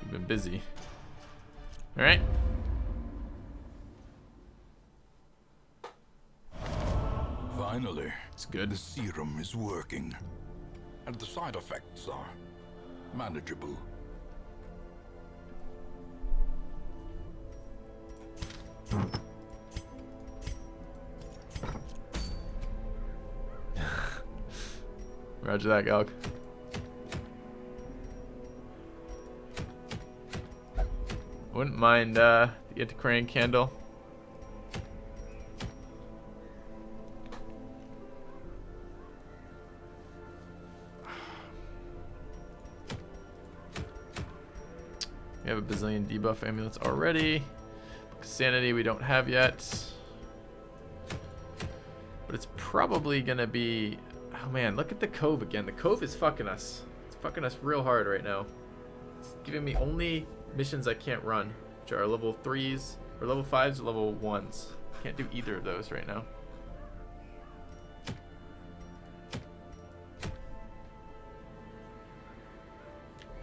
You've been busy. Alright. Finally, It's good. the serum is working, and the side effects are manageable. Roger that, Galg. Wouldn't mind the antiquarian candle. We have a bazillion debuff amulets already. Sanity we don't have yet. But it's probably gonna be... Oh man, look at the Cove again. The Cove is fucking us. It's fucking us real hard right now. It's giving me only missions I can't run, which are level 3s, or level 5s, or level 1s. Can't do either of those right now.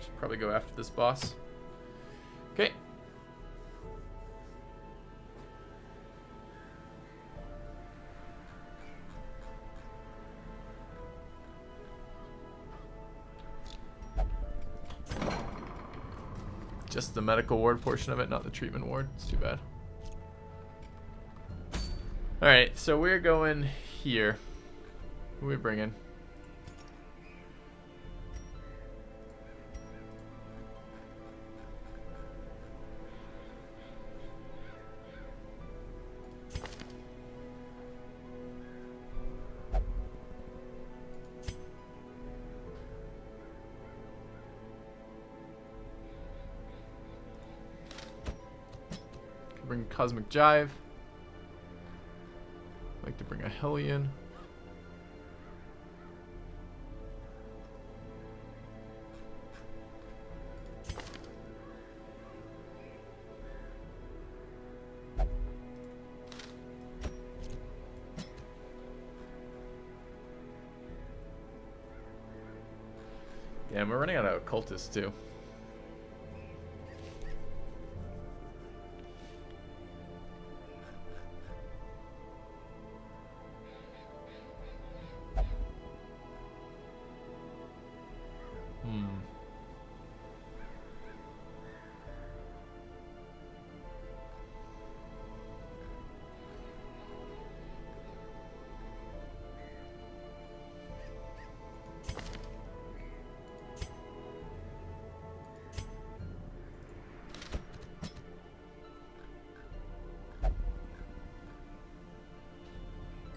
Should probably go after this boss. Okay. Just the medical ward portion of it, not the treatment ward. It's too bad. Alright, so we're going here. Who are we bringing? Bring Cosmic Jive. I'd like to bring a Hellion. Damn, we're running out of cultists too.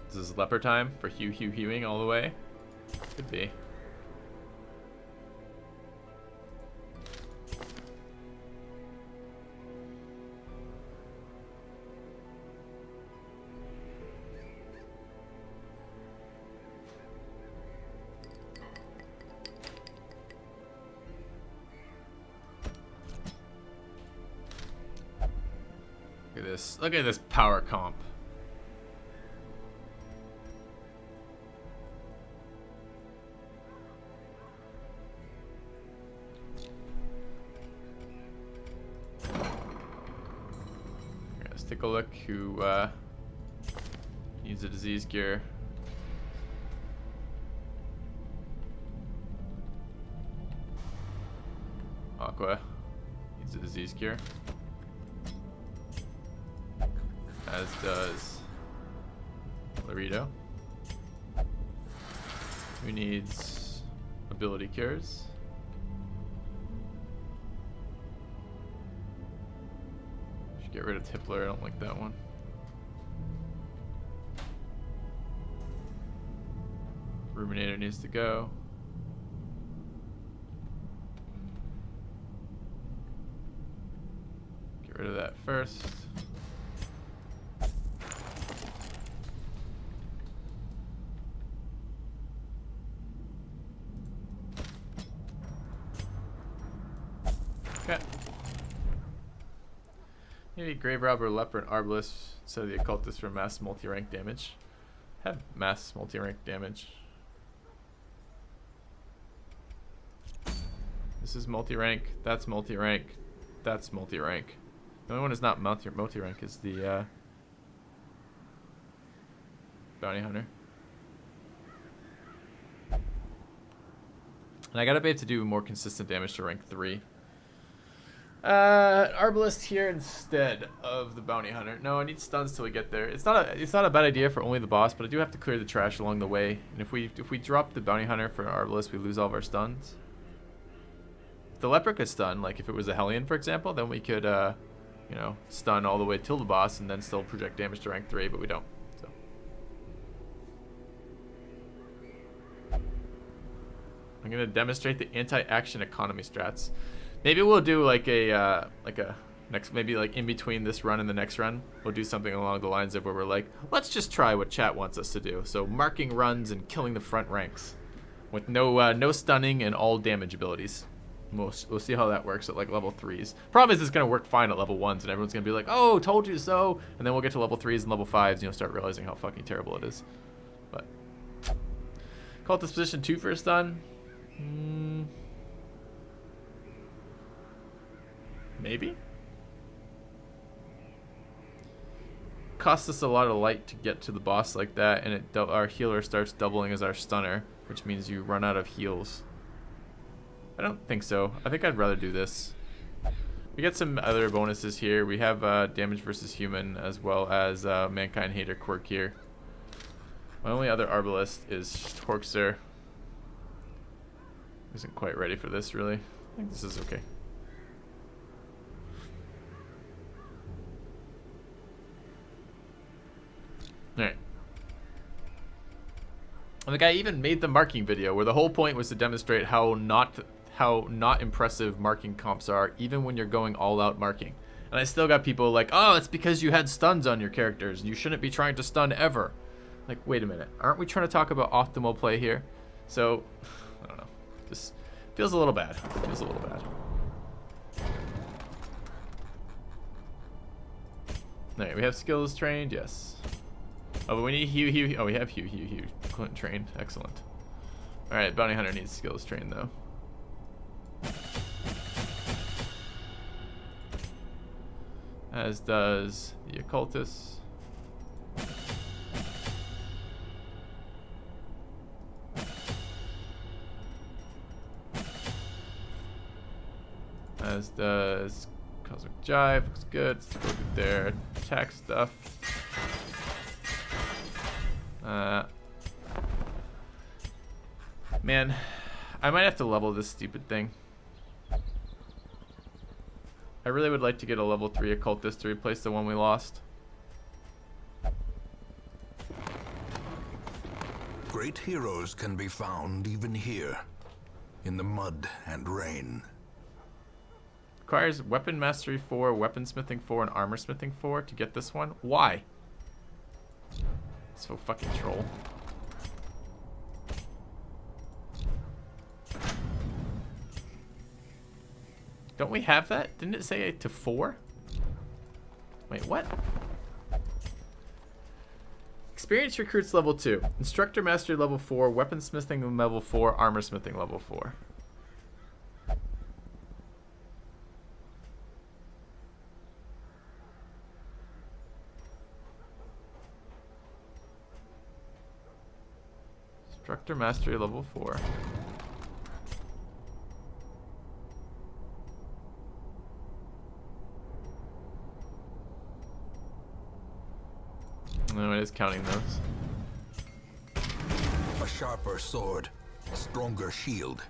This is leper time for hewing all the way. Could be. Look at this. Look at this power comp. Take a look who needs a disease gear. Aqua needs a disease gear. As does Laredo. Who needs ability cures? Get rid of Tippler, I don't like that one. Ruminator needs to go. Get rid of that first. Okay. Maybe Grave Robber, Leper, and Arbalest instead of the Occultist for mass multi-rank damage. Have mass multi-rank damage. This is multi-rank. That's multi-rank. That's multi-rank. The only one that's not multi-rank is the bounty hunter. And I gotta be able to do more consistent damage to rank 3. Arbalist here instead of the bounty hunter. No, I need stuns till we get there. It's not a bad idea for only the boss, but I do have to clear the trash along the way. And if we drop the bounty hunter for Arbalist, we lose all of our stuns. If the leper could stun, like if it was a Hellion, for example, then we could you know, stun all the way till the boss and then still project damage to rank 3, but we don't. So I'm gonna demonstrate the anti-action economy strats. Maybe we'll do like a next, maybe like in between this run and the next run, we'll do something along the lines of where we're like, let's just try what chat wants us to do. So marking runs and killing the front ranks with no stunning and all damage abilities. We'll see how that works at like level 3s. Problem is it's gonna work fine at level 1s and everyone's gonna be like, oh, told you so. And then we'll get to level 3s and level 5s and you'll start realizing how fucking terrible it is. But call this position 2 for a stun. Maybe? Costs us a lot of light to get to the boss like that, and our healer starts doubling as our stunner, which means you run out of heals. I don't think so. I think I'd rather do this. We get some other bonuses here. We have damage versus human as well as mankind hater quirk here. My only other arbalist is Torxer. Isn't quite ready for this really. I think this is okay. Alright. And the guy even made the marking video where the whole point was to demonstrate how not impressive marking comps are, even when you're going all out marking. And I still got people like, oh, it's because you had stuns on your characters. You shouldn't be trying to stun ever. Like, wait a minute. Aren't we trying to talk about optimal play here? So, I don't know. Just feels a little bad. Feels a little bad. Alright, we have skills trained, yes. Oh, but we need Hugh. Oh, we have Hugh. Clint trained. Excellent. Alright, bounty hunter needs skills trained though. As does the occultist. As does Cosmic Jive. Looks good. Let's go with their attack stuff. Man, I might have to level this stupid thing. I really would like to get a level 3 occultist to replace the one we lost. Great heroes can be found even here, in the mud and rain. Requires weapon mastery 4, weaponsmithing 4, and armor smithing 4 to get this one. Why? So fucking troll. Don't we have that? Didn't it say to 4? Wait, what? Experience recruits level 2. Instructor mastery level 4. Weaponsmithing level 4. Armor smithing level 4. Instructor mastery level 4. No, it is counting those. A sharper sword, a stronger shield,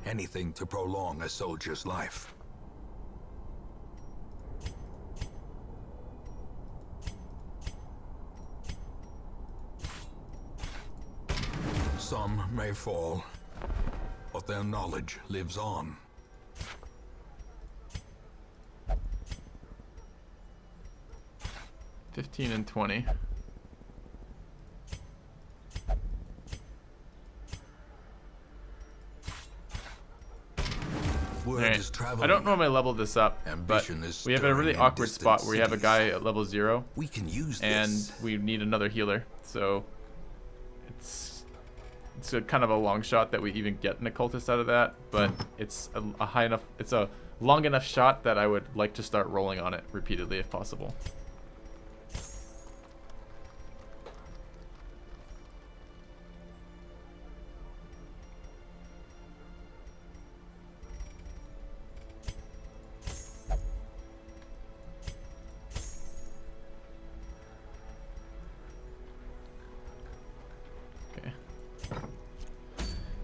anything to prolong a soldier's life. Some may fall, but their knowledge lives on. $15 and $20. Right. I don't normally level this up, but we have a really awkward spot where we have a guy at level 0, we can use and we need another healer. So it's it's a kind of a long shot that we even get an occultist out of that, but it's a high enough, it's a long enough shot that I would like to start rolling on it repeatedly if possible.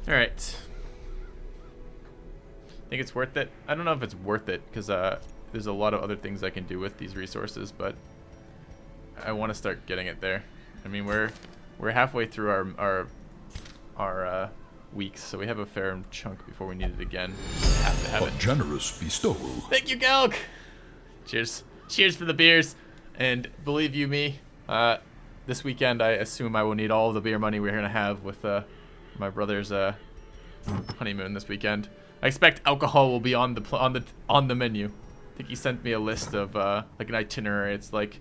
Alright. Think it's worth it? I don't know if it's worth it, because there's a lot of other things I can do with these resources, but I want to start getting it there. I mean, we're halfway through our weeks, so we have a fair chunk before we need it again. Have to have it. A generous bestowal. Thank you, Galg! Cheers. Cheers for the beers. And believe you me, this weekend I assume I will need all the beer money we're going to have with my brother's honeymoon this weekend. I expect alcohol will be on the menu. I think he sent me a list of like an itinerary. It's like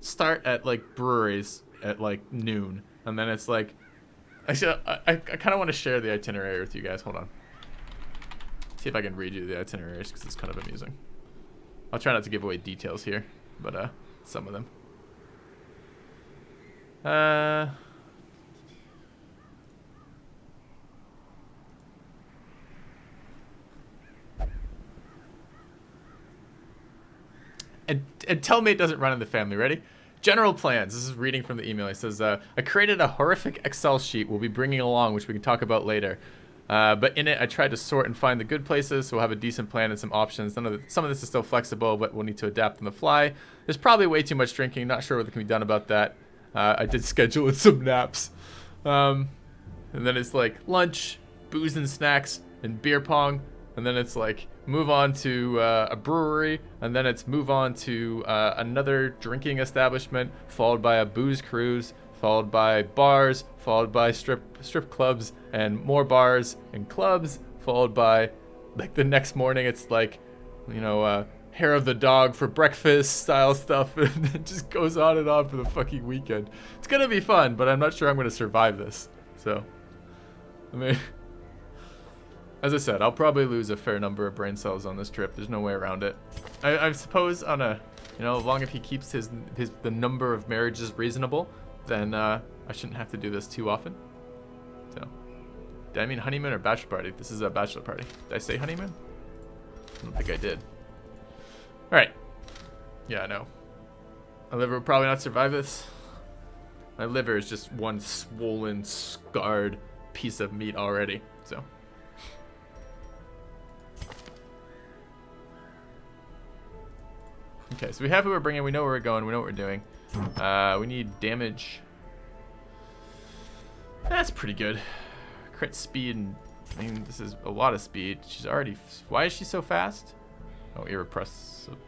start at like breweries at like noon, and then it's like I kind of want to share the itinerary with you guys. Hold on. See if I can read you the itineraries because it's kind of amusing. I'll try not to give away details here, but some of them. And tell me it doesn't run in the family. Ready? General plans. This is reading from the email. It says, I created a horrific Excel sheet we'll be bringing along, which we can talk about later. But in it, I tried to sort and find the good places, so we'll have a decent plan and some options. Some of this is still flexible, but we'll need to adapt on the fly. There's probably way too much drinking. Not sure what can be done about that. I did schedule in some naps. And then it's like lunch, booze and snacks, and beer pong. And then it's like move on to a brewery, and then it's move on to another drinking establishment, followed by a booze cruise, followed by bars, followed by strip clubs, and more bars and clubs, followed by like the next morning it's like, you know, hair of the dog for breakfast style stuff, and it just goes on and on for the fucking weekend. It's gonna be fun, but I'm not sure I'm gonna survive this. So, I mean, as I said, I'll probably lose a fair number of brain cells on this trip. There's no way around it. I suppose on a, you know, as long as he keeps the number of marriages reasonable, then I shouldn't have to do this too often. So, did I mean honeymoon or bachelor party? This is a bachelor party. Did I say honeymoon? I don't think I did. All right. Yeah, I know. My liver will probably not survive this. My liver is just one swollen, scarred piece of meat already. So. Okay, so we have who we're bringing. We know where we're going. We know what we're doing. We need damage. That's pretty good. Crit speed, and I mean, this is a lot of speed. She's already. Why is she so fast? Oh, irrepressible.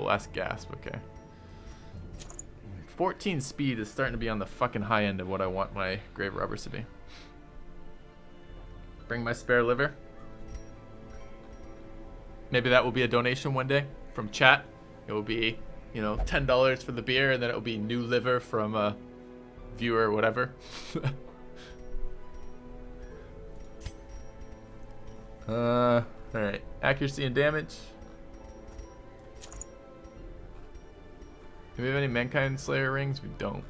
Last gasp. Okay. 14 speed is starting to be on the fucking high end of what I want my grave robbers to be. Bring my spare liver. Maybe that will be a donation one day from chat. It will be, you know, $10 for the beer, and then it will be new liver from a viewer or whatever. Alright. Accuracy and damage. Do we have any Mankind Slayer rings? We don't.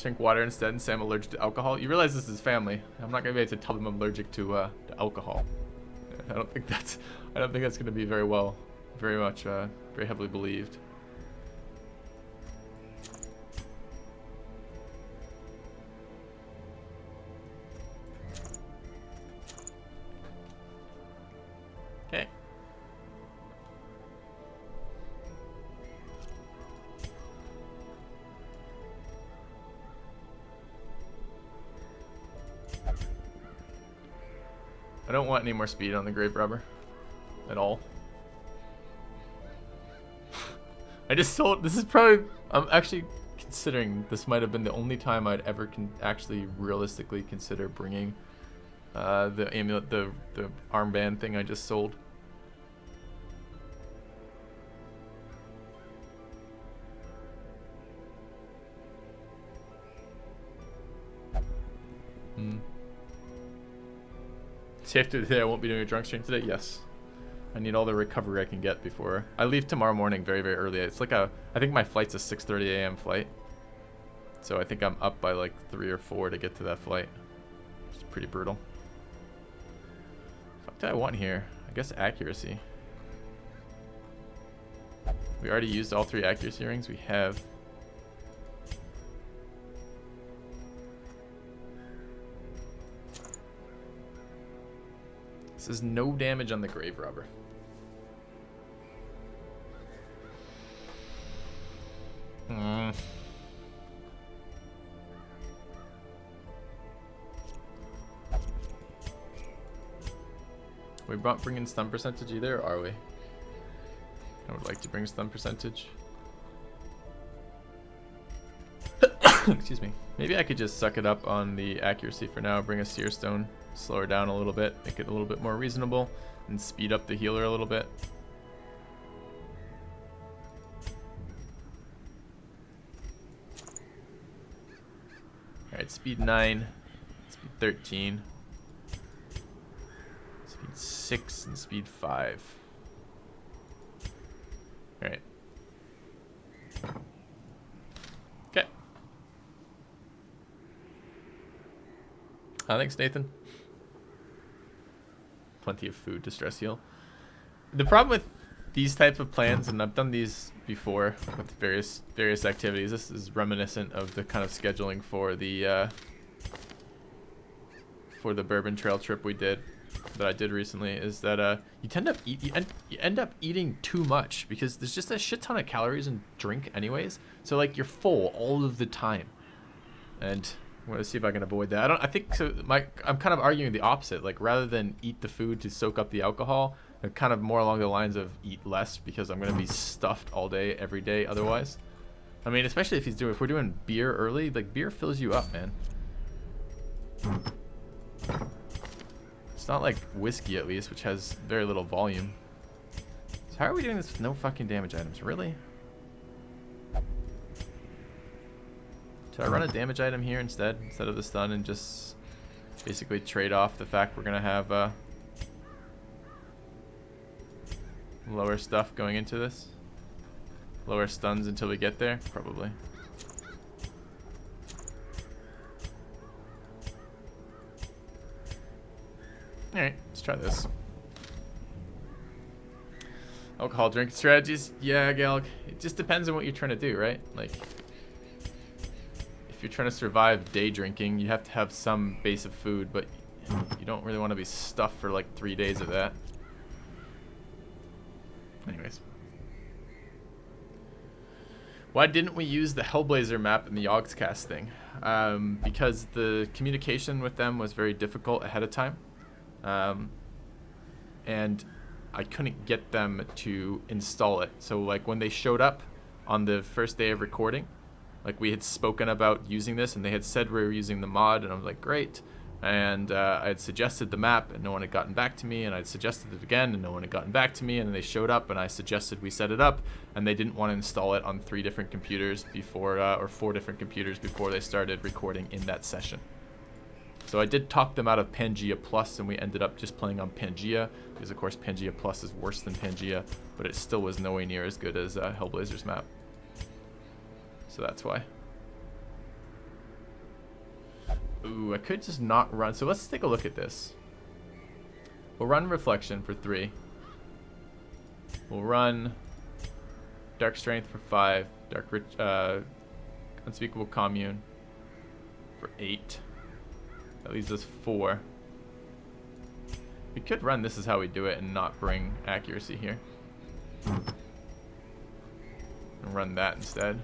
Drink water instead and say I'm allergic to alcohol. You realize this is family. I'm not gonna be able to tell them I'm allergic to alcohol. I don't think that's gonna be very heavily believed. Okay. I don't want any more speed on the grave robber at all. I just sold. This is probably. I'm actually considering this might have been the only time I'd ever actually realistically consider bringing the amulet, the armband thing I just sold. Safe to say I won't be doing a drunk stream today? Yes. I need all the recovery I can get before I leave tomorrow morning very, very early. It's like I think my flight's a 6:30 a.m. flight. So I think I'm up by like 3 or 4 to get to that flight. It's pretty brutal. What do I want here? I guess accuracy. We already used all 3 accuracy rings. We have. This is no damage on the grave robber. We bringing stun percentage either, or are we? I would like to bring stun percentage. Excuse me. Maybe I could just suck it up on the accuracy for now, bring a seer stone, slow her down a little bit, make it a little bit more reasonable, and speed up the healer a little bit. Alright, speed 9, speed 13, speed 6, and speed 5. Alright. Okay. Thanks, Nathan. Plenty of food to stress heal. The problem with these type of plans, and I've done these before with various activities. This is reminiscent of the kind of scheduling for the Bourbon Trail trip we did, that I did recently, is that you end up eating too much because there's just a shit ton of calories in drink anyways. So like you're full all of the time, and I'm gonna see if I can avoid that. I think so. I'm kind of arguing the opposite. Like rather than eat the food to soak up the alcohol, I'm kind of more along the lines of eat less because I'm gonna be stuffed all day, every day otherwise. I mean, especially if we're doing beer early, like beer fills you up, man. It's not like whiskey, at least, which has very little volume. So how are we doing this with no fucking damage items? Really? Should I run a damage item here instead of the stun, and just basically trade off the fact we're gonna have lower stuff going into this? Lower stuns until we get there? Probably. Alright, let's try this. Alcohol drinking strategies? Yeah, Galg. It just depends on what you're trying to do, right? Like, if you're trying to survive day drinking, you have to have some base of food, but you don't really want to be stuffed for like 3 days of that. Anyways. Why didn't we use the Hellblazer map in the Yogscast thing? Because the communication with them was very difficult ahead of time. And I couldn't get them to install it. So like when they showed up on the first day of recording, like we had spoken about using this and they had said we were using the mod, and I was like, great. And I had suggested the map and no one had gotten back to me, and I'd suggested it again and no one had gotten back to me, and then they showed up and I suggested we set it up, and they didn't want to install it on 3 different computers before, or 4 different computers before they started recording in that session. So I did talk them out of Pangea Plus, and we ended up just playing on Pangea, because of course Pangea Plus is worse than Pangea, but it still was nowhere near as good as Hellblazer's map. So that's why. Ooh, I could just not run. So let's take a look at this. We'll run Reflection for 3. We'll run Dark Strength for 5. Unspeakable Commune for 8. That leaves us 4. We could run This Is How We Do It and not bring accuracy here. And run that instead.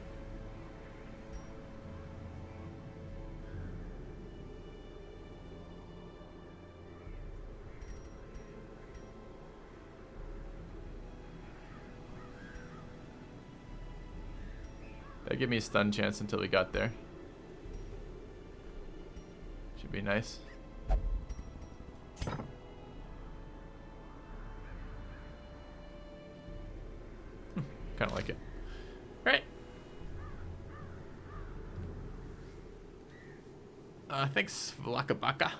That'd give me a stun chance until we got there. Should be nice. Kind of like it. All Thanks, Vlakabaka.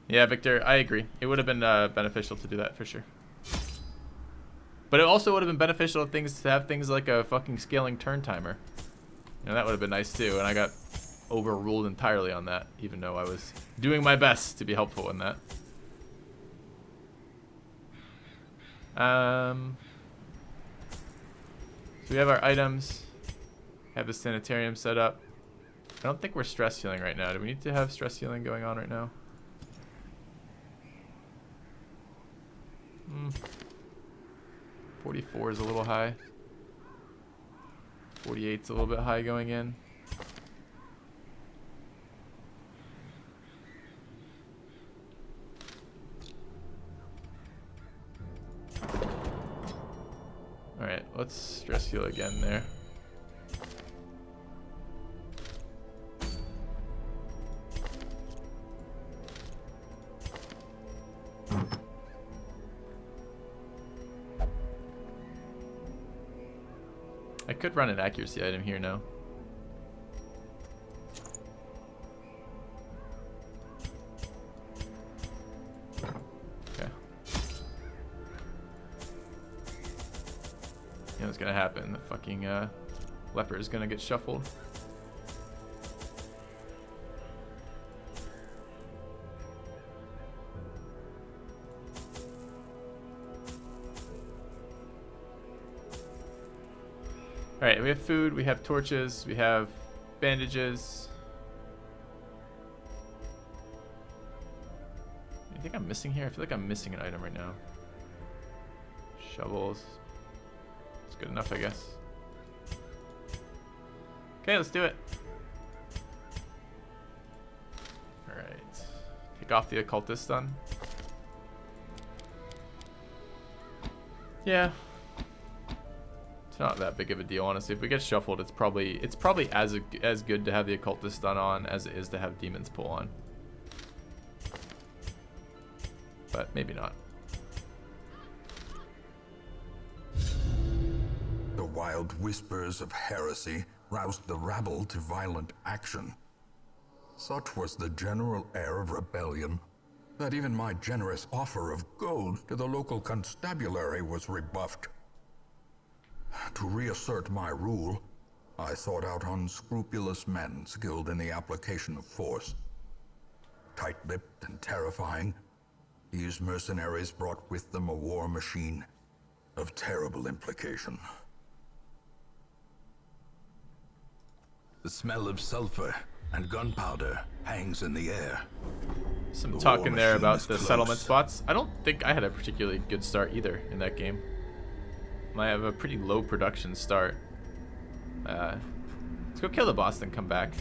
Yeah, Victor, I agree. It would have been beneficial to do that for sure. But it also would have been beneficial to have things like a fucking scaling turn timer. You know, that would have been nice too. And I got overruled entirely on that, even though I was doing my best to be helpful in that. So we have our items. Have the sanitarium set up. I don't think we're stress healing right now. Do we need to have stress healing going on right now? 44 is a little high. 48's a little bit high going in. Alright, let's stress heal again there. I could run an accuracy item here now. Okay. You know what's gonna happen? The fucking leper is gonna get shuffled. Alright, we have food, we have torches, we have bandages. You think I'm missing here? I feel like I'm missing an item right now. Shovels. It's good enough, I guess. Okay, let's do it. Alright. Take off the occultist then. Yeah. It's not that big of a deal, honestly. If we get shuffled, it's probably as good to have the occultist stun on as it is to have demons pull on. But maybe not. The wild whispers of heresy roused the rabble to violent action. Such was the general air of rebellion that even my generous offer of gold to the local constabulary was rebuffed. To reassert my rule, I sought out unscrupulous men skilled in the application of force. Tight-lipped and terrifying, these mercenaries brought with them a war machine of terrible implication. The smell of sulfur and gunpowder hangs in the air. Some talk in there about the settlement spots. I don't think I had a particularly good start either in that game. I have a pretty low production start. Let's go kill the boss, then come back.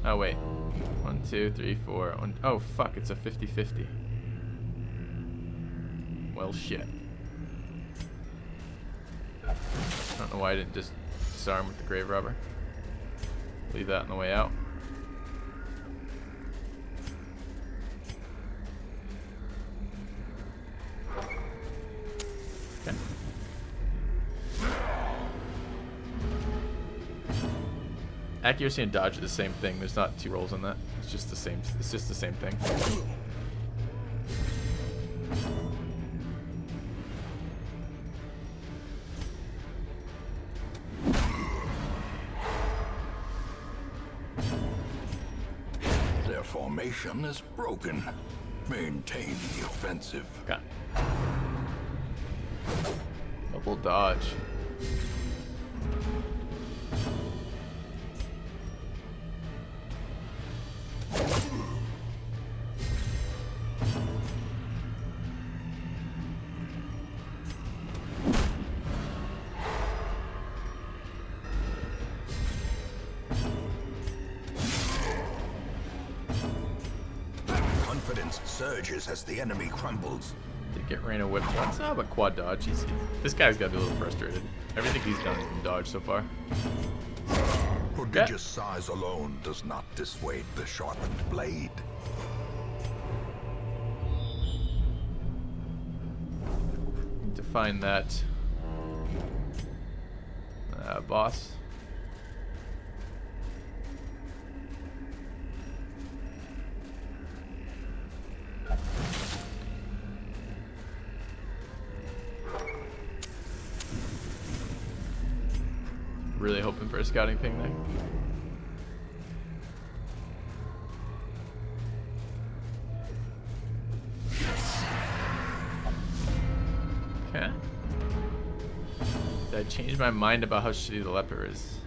Oh, wait. 1, 2, 3, 4. Oh, fuck. It's a 50-50. Well, shit. I don't know why I didn't just disarm with the grave robber. Leave that on the way out. Okay. Accuracy and dodge are the same thing. There's not two rolls on that. It's just the same. It's just the same thing. Their formation is broken. Maintain the offensive. Okay. Double dodge. Confidence surges as the enemy crumbles. Did get Reyna whipped once? Oh, but quad dodge. This guy's got to be a little frustrated. Everything he's done has been dodge so far. Prodigious size alone does not dissuade the sharpened blade. Need to find that boss. really hoping for a scouting ping there. Okay. Did I change my mind about how shitty the leper is?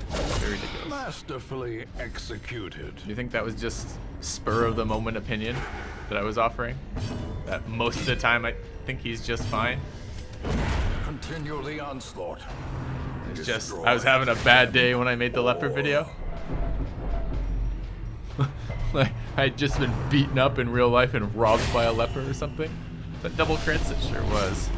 Very ridiculous. Masterfully executed. Do you think that was just spur of the moment opinion that I was offering? That most of the time I think he's just fine? Continue the onslaught. It's just, I was having a bad day when I made the leper video. Like, I had just been beaten up in real life and robbed by a leper or something. But double crits, it sure was.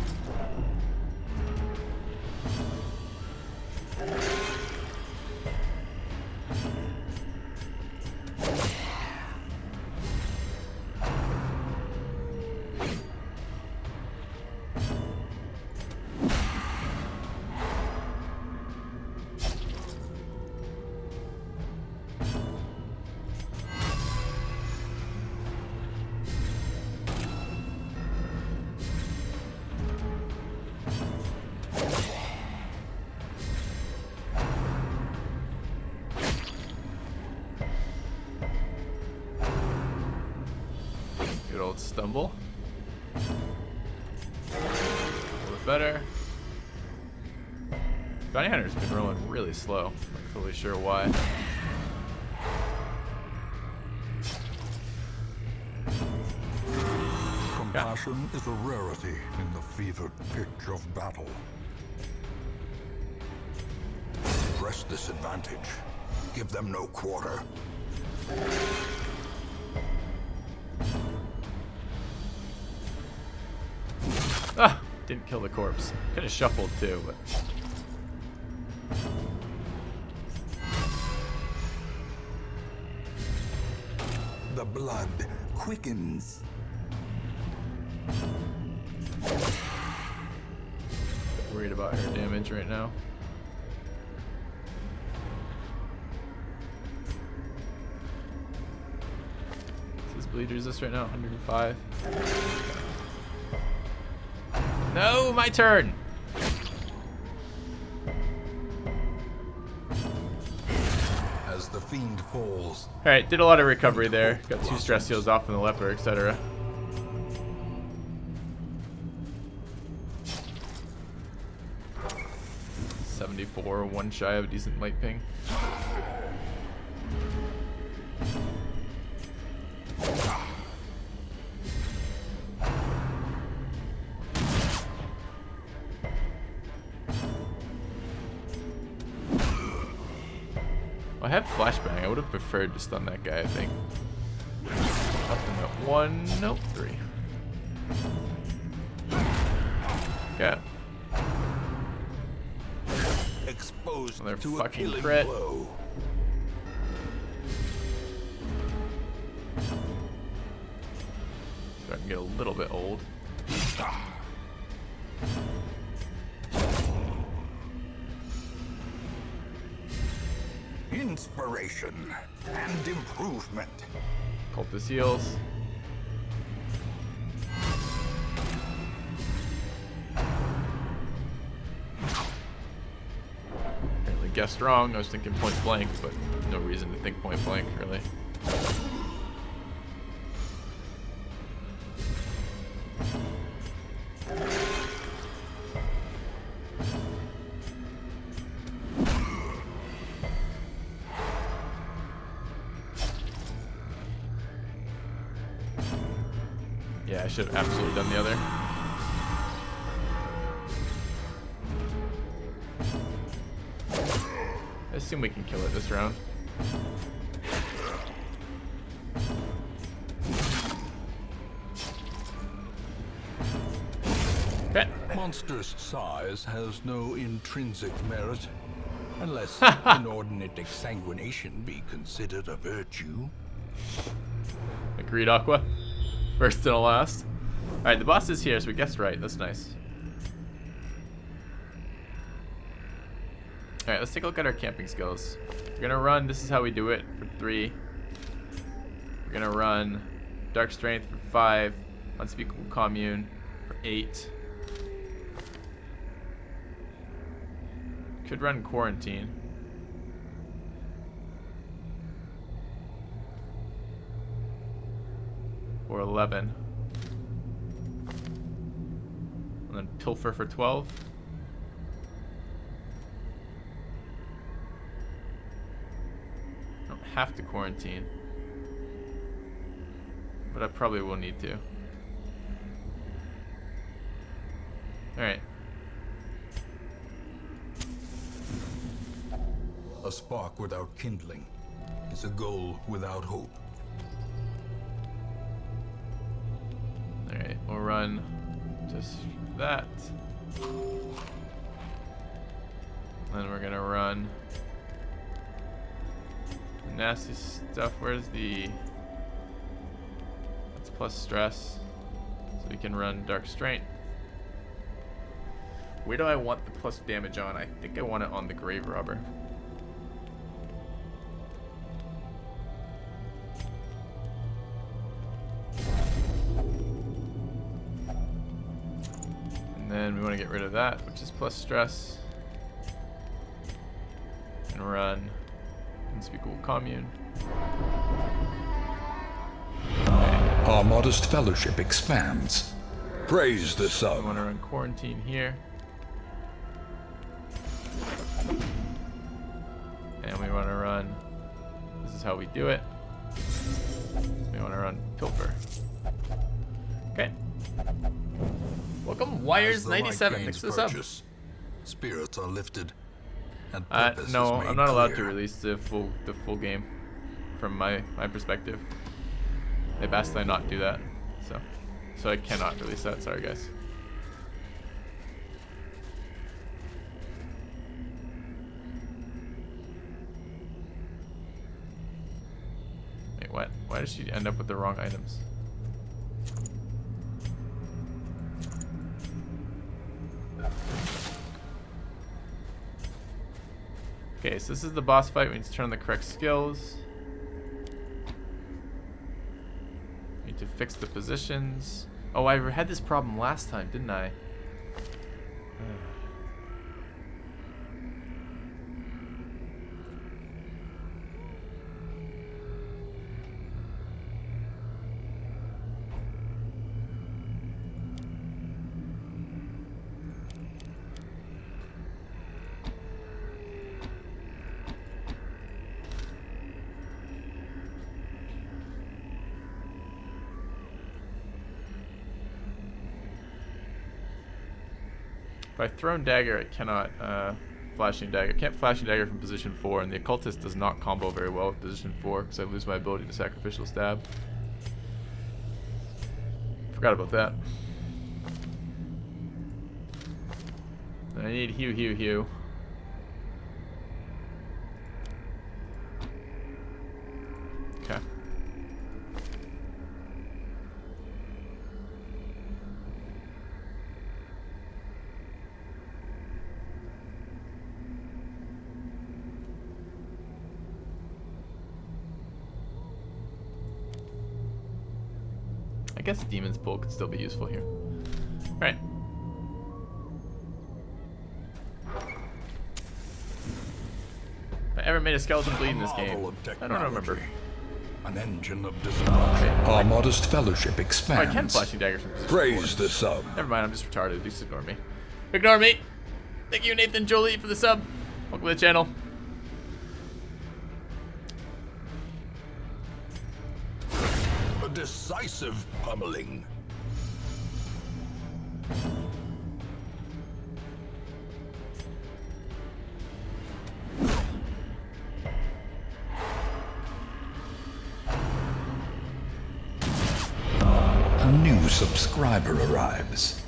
Good old stumble. A little bit better. Bounty Hunter's been rolling really slow. Not totally sure why. Compassion is a rarity in the fevered pitch of battle. Press this advantage. Give them no quarter. Ah! Didn't kill the corpse. Could have shuffled too, but... The blood quickens. Worried about her damage right now. What's his bleed resist right now? 105. No, my turn! As the fiend falls. Alright, did a lot of recovery there. Got 2 stress heals off from the leper, etc. .74, 1 shy of a decent light ping. I have flashbang. I would have preferred to stun that guy, I think. Up in that 1, nope, 3. Okay. Exposed Another to a fucking killing crit. blow. Starting to get a little bit old. Inspiration and improvement. Cultist heals. Apparently guessed wrong. I was thinking point blank, but no reason to think point blank, really. Yeah, I should have absolutely done the other. I assume we can kill it this round. Okay. Monstrous size has no intrinsic merit, unless inordinate exsanguination be considered a virtue. Agreed, Aqua. First and last. Alright, the boss is here, so we guessed right. That's nice. Alright, let's take a look at our camping skills. We're gonna run, this is how we do it, for 3. We're gonna run Dark Strength for 5. Unspeakable Commune for 8. Could run quarantine. Or 11. And then pilfer for 12. I don't have to quarantine. But I probably will need to. Alright. A spark without kindling is a goal without hope. Alright, we'll run just that. Then we're gonna run nasty stuff. Where's the... That's plus stress. So we can run dark strength. Where do I want the plus damage on? I think I want it on the grave robber. And then we want to get rid of that, which is plus stress. And run Unspeakable Commune. Our modest fellowship expands. Praise the We sun. want to run Quarantine here. And we want to run, this is how we do it. We want to run Pilfer. Okay. Welcome, As the light Wires97. gains Thanks for the sub. purchase, spirits are lifted, and purpose No, is made I'm not allowed to clear. release the full game from my perspective. They've asked I not do that, so I cannot release that. Sorry, guys. Wait, what? Why did she end up with the wrong items? Okay, so this is the boss fight. We need to turn on the correct skills. We need to fix the positions. Oh, I had this problem last time, didn't I? If I thrown dagger, I cannot flashing dagger. I can't flashing dagger from position 4, and the occultist does not combo very well with position 4 because I lose my ability to sacrificial stab. Forgot about that. I need hew. Okay. I guess Demon's Pull could still be useful here. Alright. If I ever made a skeleton bleed in this game, Marvel of I don't remember. technology, An engine of design. Our modest fellowship Oh, I expands. can flashing dagger from position Praise 4. the sun. Never mind, I'm just retarded. Just ignore me. Ignore me! Thank you, Nathan Jolie, for the sub. Welcome to the channel. A decisive pummeling. A new subscriber arrives.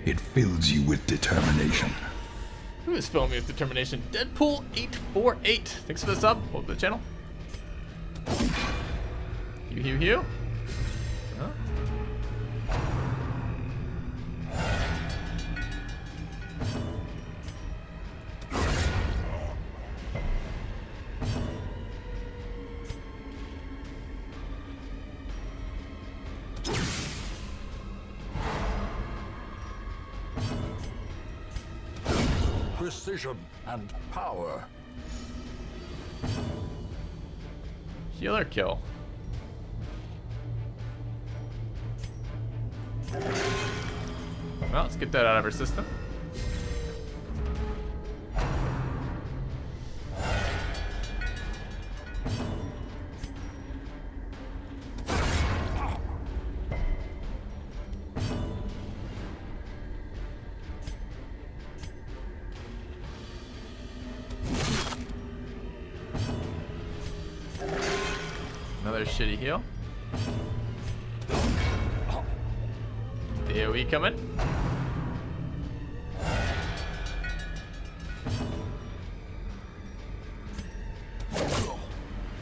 It fills you with determination. Who is filming with determination? Deadpool848. Thanks for the sub. Welcome to the channel. Hew. Huh? precision and power. Heal or kill? Well, let's get that out of our system. Another shitty heal. AoE coming.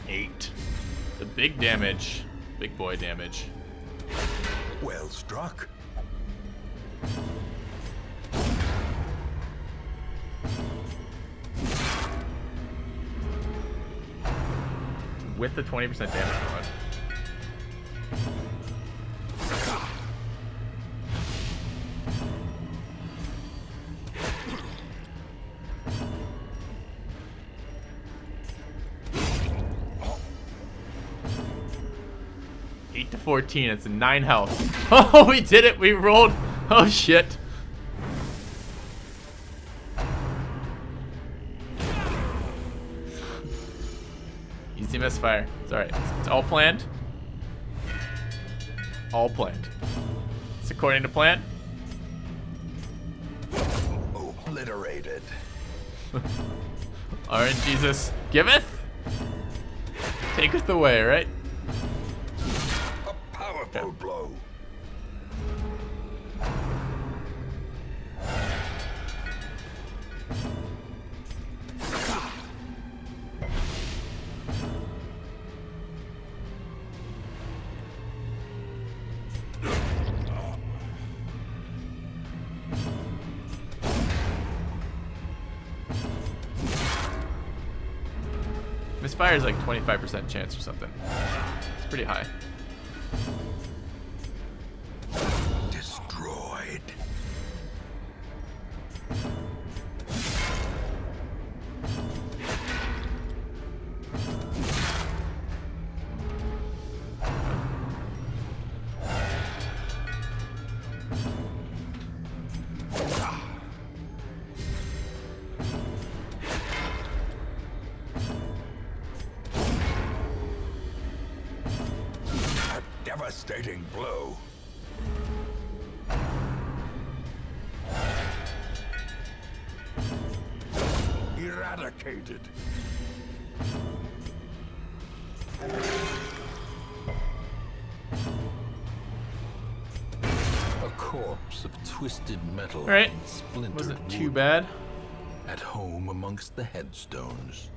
Eight. The big damage. Big boy damage. Well struck. With the 20% damage mod. Eight to 14. It's a 9 health. Oh, we did it. We rolled. Oh shit. Easy misfire. It's alright. It's all planned. All planned. It's according to plan. Obliterated. Alright, Jesus. Giveth? Taketh away, right? A powerful blow. Misfire is like 25% chance or something. It's pretty high. Destroyed. Devastating blow. Eradicated. A corpse of twisted metal. All right. And splintered Wasn't too wood. bad. At home amongst the headstones.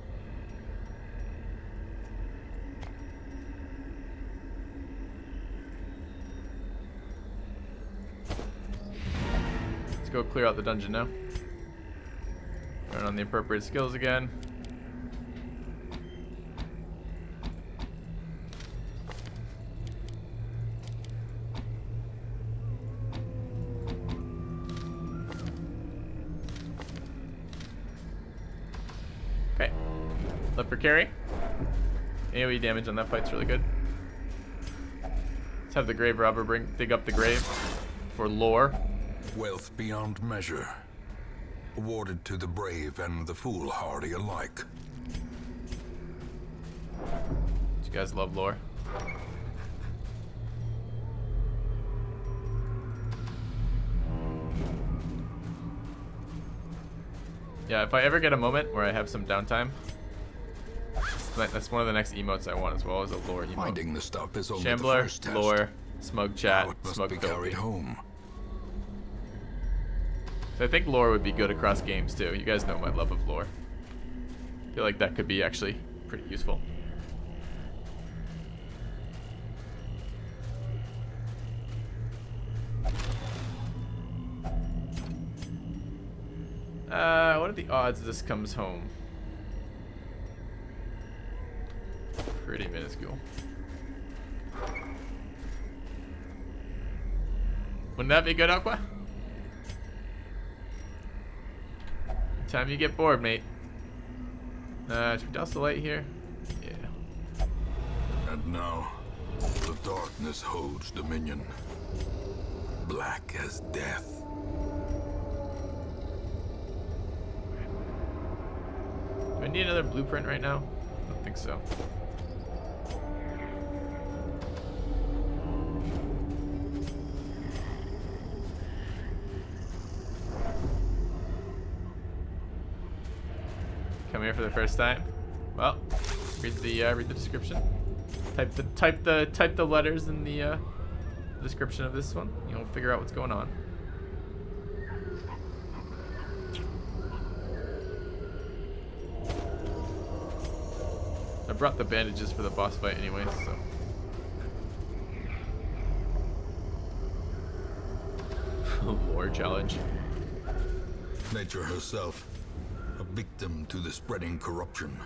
Let's go clear out the dungeon now. Turn on the appropriate skills again. Okay. Leper carry. AoE damage on that fight's really good. Let's have the grave robber dig up the grave for lore. Wealth beyond measure. Awarded to the brave and the foolhardy alike. You guys love lore. Yeah, if I ever get a moment where I have some downtime, that's one of the next emotes I want as well, as a lore emote. Finding the stuff is only the Shambler, first test. lore, smug chat, Now it must smug be filthy. carried home. So I think lore would be good across games too. You guys know my love of lore. I feel like that could be actually pretty useful. What are the odds this comes home? Pretty minuscule. Wouldn't that be good, Aqua? Time you get bored, mate. Should we douse the light here? Yeah. And now, the darkness holds dominion. Black as death. Do I need another blueprint right now? I don't think so. Come here for the first time. Well, read the description. Type the letters in the description of this one. You'll figure out what's going on. I brought the bandages for the boss fight anyway, so. Lore challenge. Nature herself, a victim to the spreading corruption,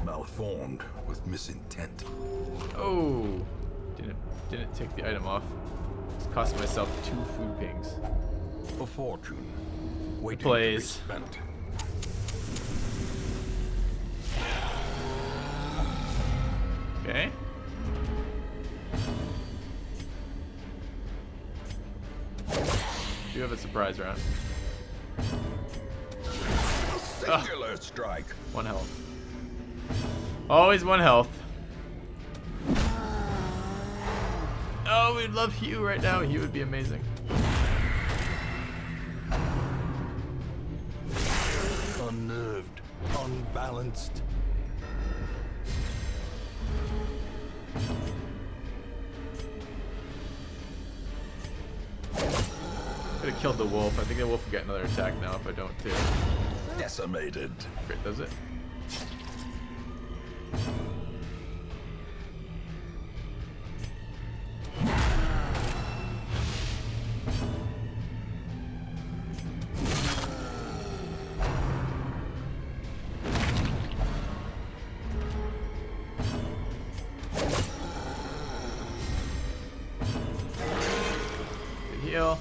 malformed with misintent. Oh, didn't take the item off. It's cost myself 2 food pings. A fortune, waiting Plays. to be spent. Okay. Do have a surprise round. A singular strike. 1 health. Always 1 health. Oh, we'd love Hugh right now. Hugh would be amazing. Unnerved, unbalanced. Could have killed the wolf. I think the wolf will get another attack now if I don't too. Decimated. Great, does it? Good heal.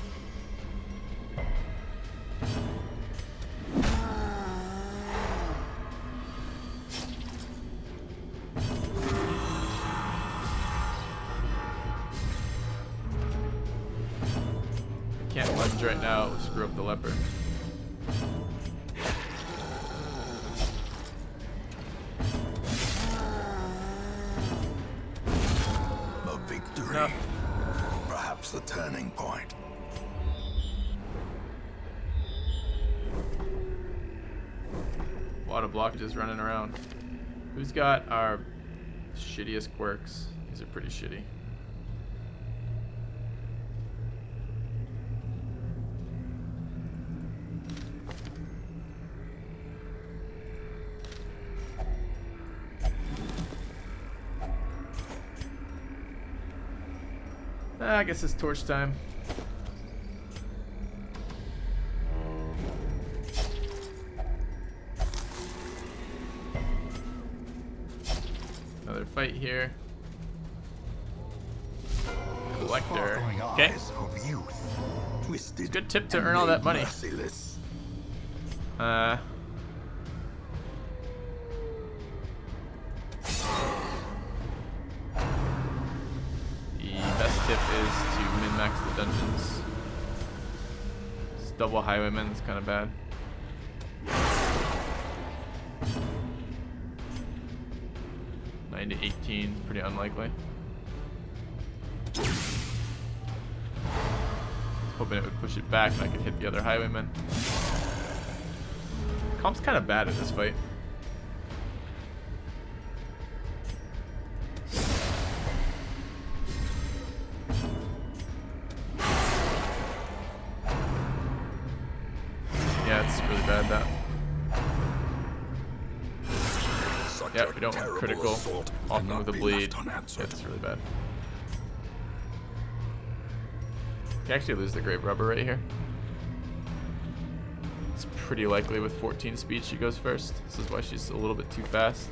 Can't lunge right now, it'll screw up the leper. A victory. No. Perhaps the turning point. A lot of blockages running around. Who's got our shittiest quirks? These are pretty shitty. I guess it's torch time. Another fight here. Collector. Okay. Eyes of youth, twisted. Good tip to and earn all that made money. merciless. The best tip is to min-max the dungeons. Just double highwaymen is kind of bad. To 18, pretty unlikely. Hoping it would push it back and I could hit the other highwaymen. Comp's kind of bad at this fight. Yeah, it's really bad that. Yeah, we don't want critical. Often with a bleed. Yeah, it's really bad. You can actually lose the grave rubber right here. It's pretty likely with 14 speed she goes first. This is why she's a little bit too fast.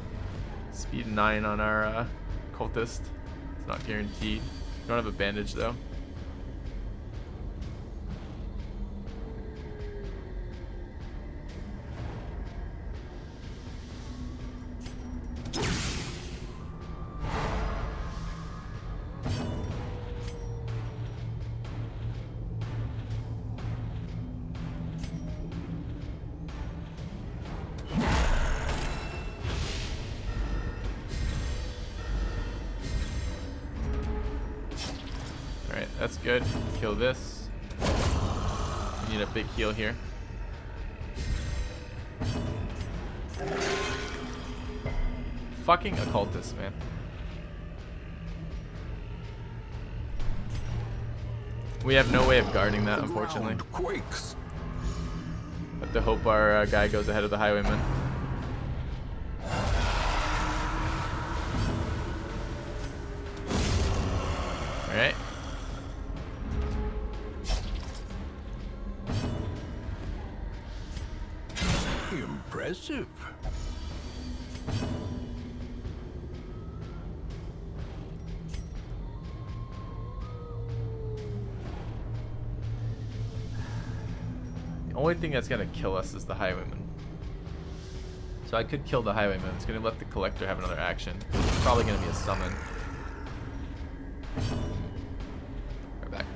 Speed 9 on our cultist. It's not guaranteed. We don't have a bandage though. that's good. Kill this. We need a big heal here. Fucking occultist, man. We have no way of guarding that, unfortunately. Quakes. Have to hope our guy goes ahead of the highwayman. Alright. Impressive. The only thing that's gonna kill us is the highwayman. So I could kill the highwayman. It's gonna let the collector have another action. It's probably gonna be a summon. Right back.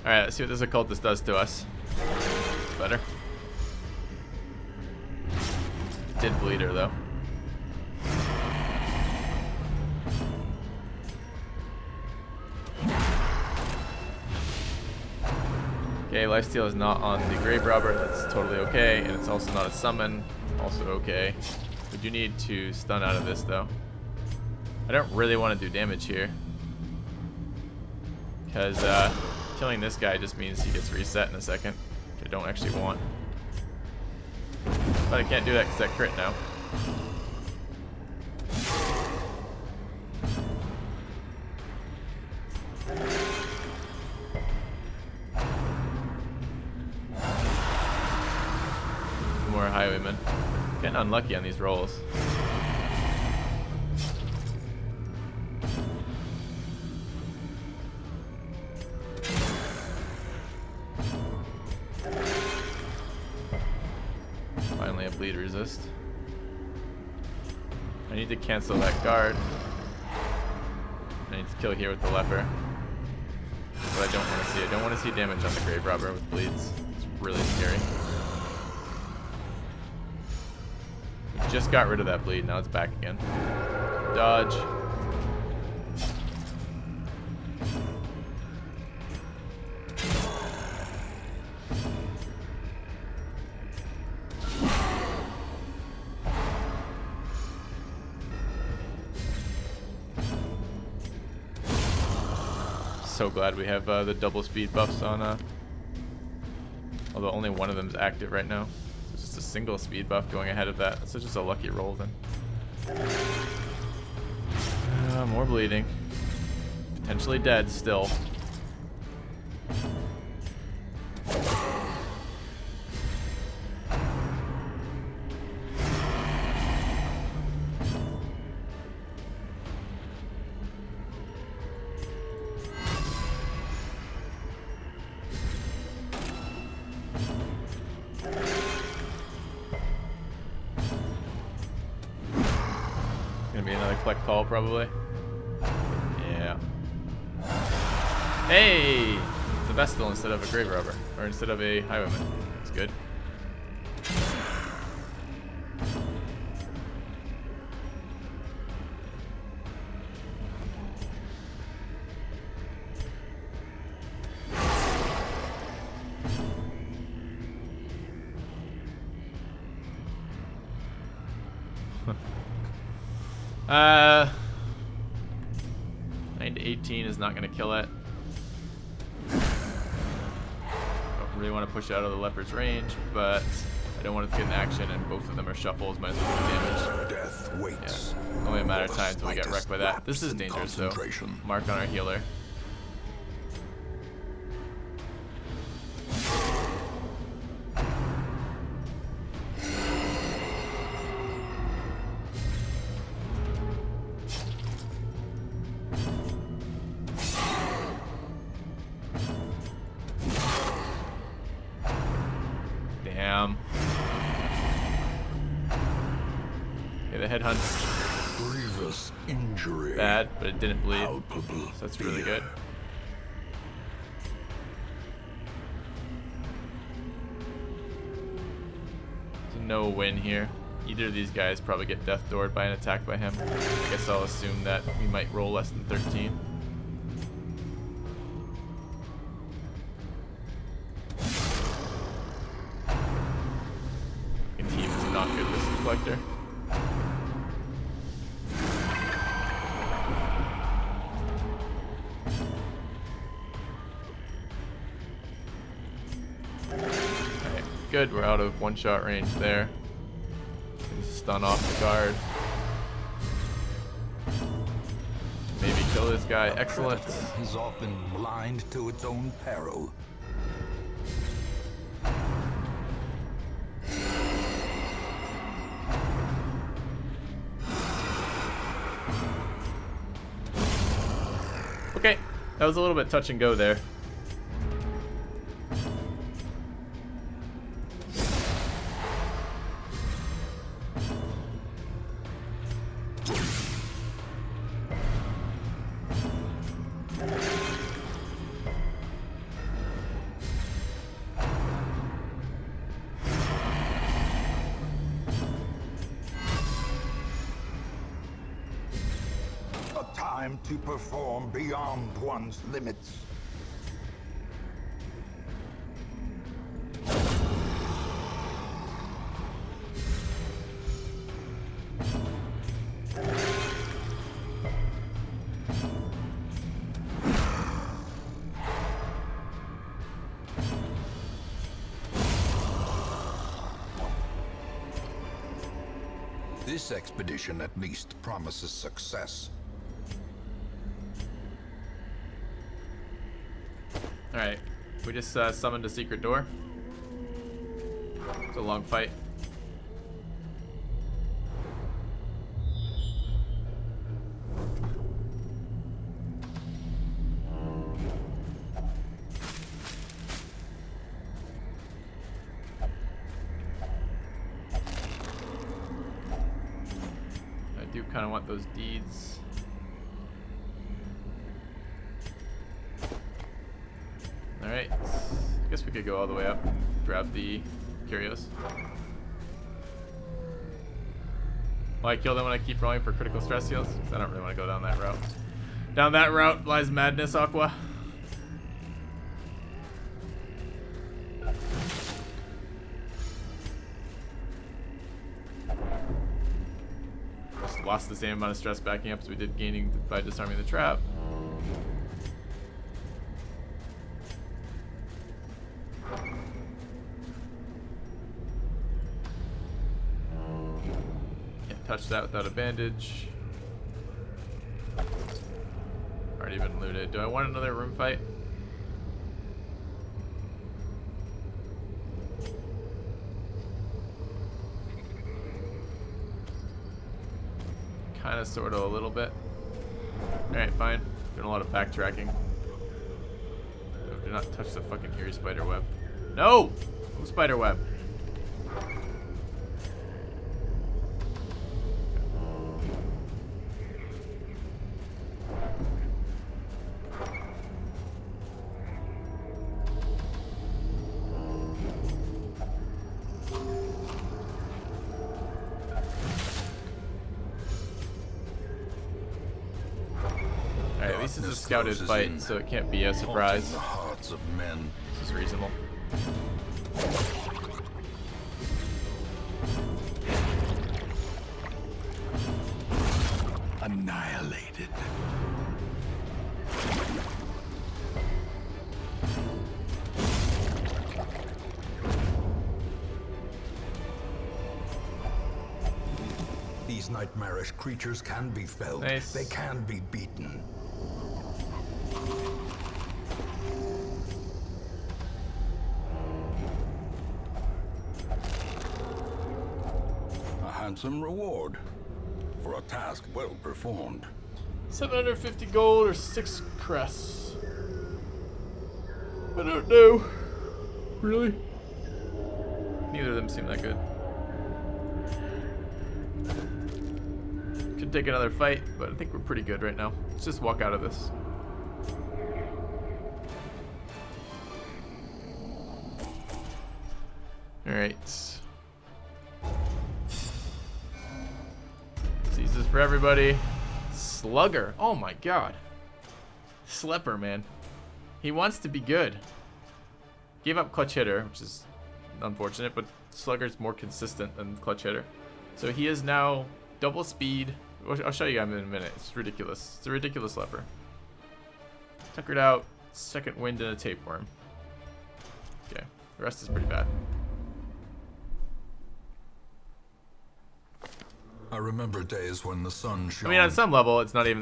Alright, let's see what this occultist does to us. It's better. Did bleed her though. Okay, lifesteal is not on the grave robber. That's totally okay, and it's also not a summon. Also okay. We do need to stun out of this though. I don't really want to do damage here, because killing this guy just means he gets reset in a second, which I don't actually want. But I can't do that because that crit now. More highwaymen. Getting unlucky on these rolls. Finally a bleed resist. I need to cancel that guard. I need to kill here with the leper. But I don't want to see. I don't want to see damage on the grave robber with bleeds. It's really scary. We just got rid of that bleed, now it's back again. Dodge. So glad we have the double speed buffs on, although only one of them is active right now. So it's just a single speed buff going ahead of that. It's just a lucky roll then. More bleeding. Potentially dead still. Gonna be another collect call probably. Yeah. Hey! It's a Vestal instead of a grave robber. Or instead of a highwayman. That's good. Uh, 9 to 18 is not going to kill it. Don't really want to push it out of the leopard's range, but I don't want it to get in action, and both of them are shuffles. Might as well do damage. Death waits. Yeah. Only a matter of time until we get wrecked by that. This is dangerous though. Mark on our healer. Damn. Okay, gonna headhunt. Grievous injury. Bad, but it didn't bleed. Palpable So that's really fear. good. So no win here. Either of these guys probably get death doored by an attack by him. I guess I'll assume that we might roll less than 13. And team is not good with the collector. Okay, good, we're out of one-shot range there. Can stun off the guard. Maybe kill this guy. Excellent. Predator is often blind to its own peril. Okay, that was a little bit touch and go there. A time to perform beyond one's limits. This expedition at least promises success. Alright, we just summoned a secret door. It's a long fight. I do kind of want those deeds. Alright, I guess we could go all the way up, grab the curios. Will I kill them when I keep rolling for critical stress heals? 'Cause I don't really want to go down that route. Down that route lies madness, Aqua. Just lost the same amount of stress backing up as we did gaining by disarming the trap. Touch that without a bandage. Already been looted. Do I want another room fight? Kind of, sort of, a little bit. Alright, fine. Doing a lot of backtracking. No, do not touch the fucking Eerie spider web. No! No spider web. Alright, at least it's a scouted fight, so it can't be a surprise. The hearts of men. This is reasonable. Annihilated. These nightmarish creatures can be felled. Nice. They can be beaten. A handsome reward for a task well performed. 750 gold or 6 crests. I don't know. Really? Neither of them seem that good. Should take another fight, but I think we're pretty good right now. Let's just walk out of this. Alright. Diseases for everybody. Slugger. Oh my god. Slepper, man. He wants to be good. Gave up Clutch Hitter, which is unfortunate, but Slugger's more consistent than Clutch Hitter. So he is now double speed. I'll show you guys in a minute. It's ridiculous. It's a ridiculous leper. Tuckered out. Second wind and a tapeworm. Okay. The rest is pretty bad. I remember days when the sun shone. I mean, on some level, it's not even